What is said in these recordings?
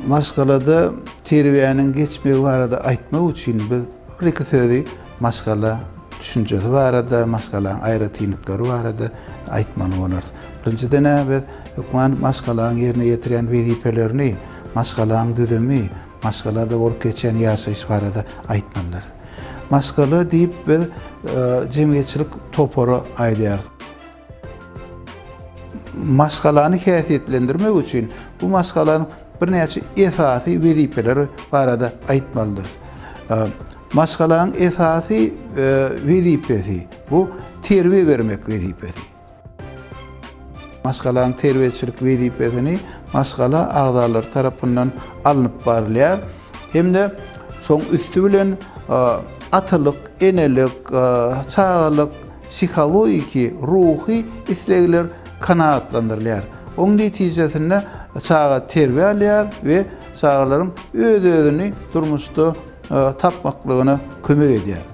Maskalada terbiýanyň geçmegi barada aýtmak üçin biz bir-iki sözi maskala düşünjesi barada, maskalaň aýratynlyklary barada aýtmaly bolar. Birinçiden biz hökman maskalaň ýerine ýetirýän wezipelerini, maskalaň düzemi, maskalada bolup geçen ýaşaýyş barada aýtmalylar. Maskala diýip biz jemgyýetçilik topary aýdýar. Maskalany häsiýetlendirmek üçin bu maskalaň bir näçe esasy wezipeleri barada aýtmalydyr. Maskalaň esasy wezipesi bu terbiýe bermek wezipesi. Maskalaň terbiýetçilik wezipesini maskala agzalar tarapyndan alınıp barylýar. Hemde soň üstü bilen atylyk, enelik, çağalyk, psikologiki, ruhy islegler kanaatlandyrylýar. Oň netijesinde çağa terbiýe alýar we çağalaryň öz-özüni durmuşda tapmaklygyna kömek edýär.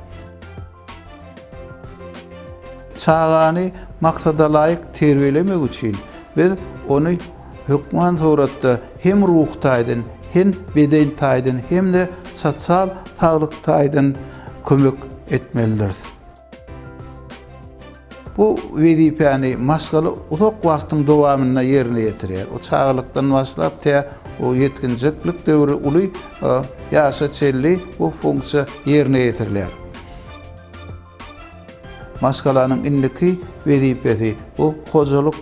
Çağany maksada laýyk terbiýelemek üçin biz ony hökman suratda hem ruhtaýdan, hem bedentaýdan, hem de sosial saglyklaýdan kömek etmelidir. Bu wezipeni maskala uzak wagtyň dowamyna ýerine ýetirýär. O çağlykdan başlap te o ýetginjeklik döwri uly ýaşa çelli bu funksiýa ýerine ýetirilýär. Maskalanyň indiki wezipesi bu hojalyk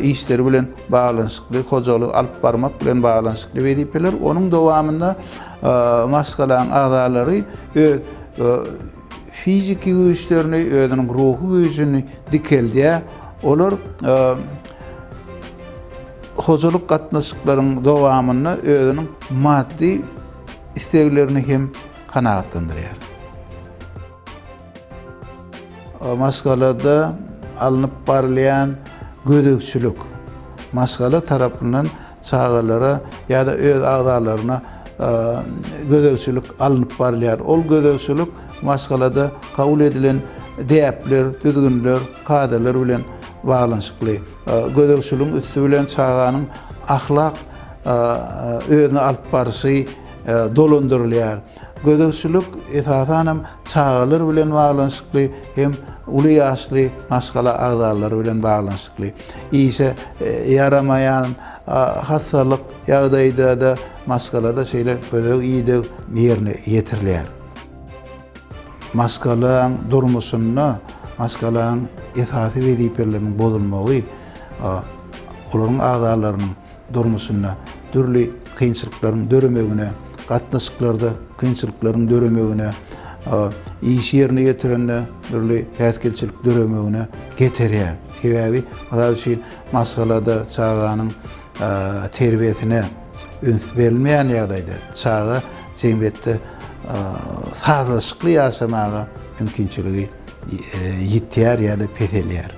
işleri bilen baglanyşykly, hojalyk alyp barmak bilen baglanyşykly wezipeler. Onuň dowamynda maskalaň agzalary fiziki güýçlerini, özüniň ruhy güýçini dikeldiýär. Olar hojalyk gatnaşyklaryň dowamyny özüniň maddi isteglerini hem kanaatlandyrýar. Maskalada alınıp barylýan gödekçilik maskala tarapyndan çağalara ýa-da öz agzalaryna gödekçilik alınıp barylýar. Ol gödekçilik maskalada kabul edilen däpler, düzgünler, kadalar bilen baglanyşykly. Gödekçiligiň üstü bilen çağanyň ahlak özüne alyp barşy dolandyrylýar. Gödekçilik esasan çağalar bilen baglanyşykly hem uly ýaşly maskala agzalary bilen baglanyşykly. Ýa yaramaýan hastalyk ýagdaýda da maskalada şeýle gödek ýydy ýerine ýetirilýär. Maskalaň durmuşyna, maskalaň esasy wezipeleriniň bozulmagy olaryň agzalarynyň durmuşyna, türli kynçylyklaryň döremegine, gatnaşyklarda kynçylyklaryň döremegine, iş ýerine ýetirenle türli häskelçilik döremegine getirýär. Sebäbi ol üçin maskalada çağanyň terbiýesine üns berilmeýän ýagdaýda çağa jemgyýetde sazlaşykly ýaşamaga mümkinçiligi ýitýär ýa-da petelýär.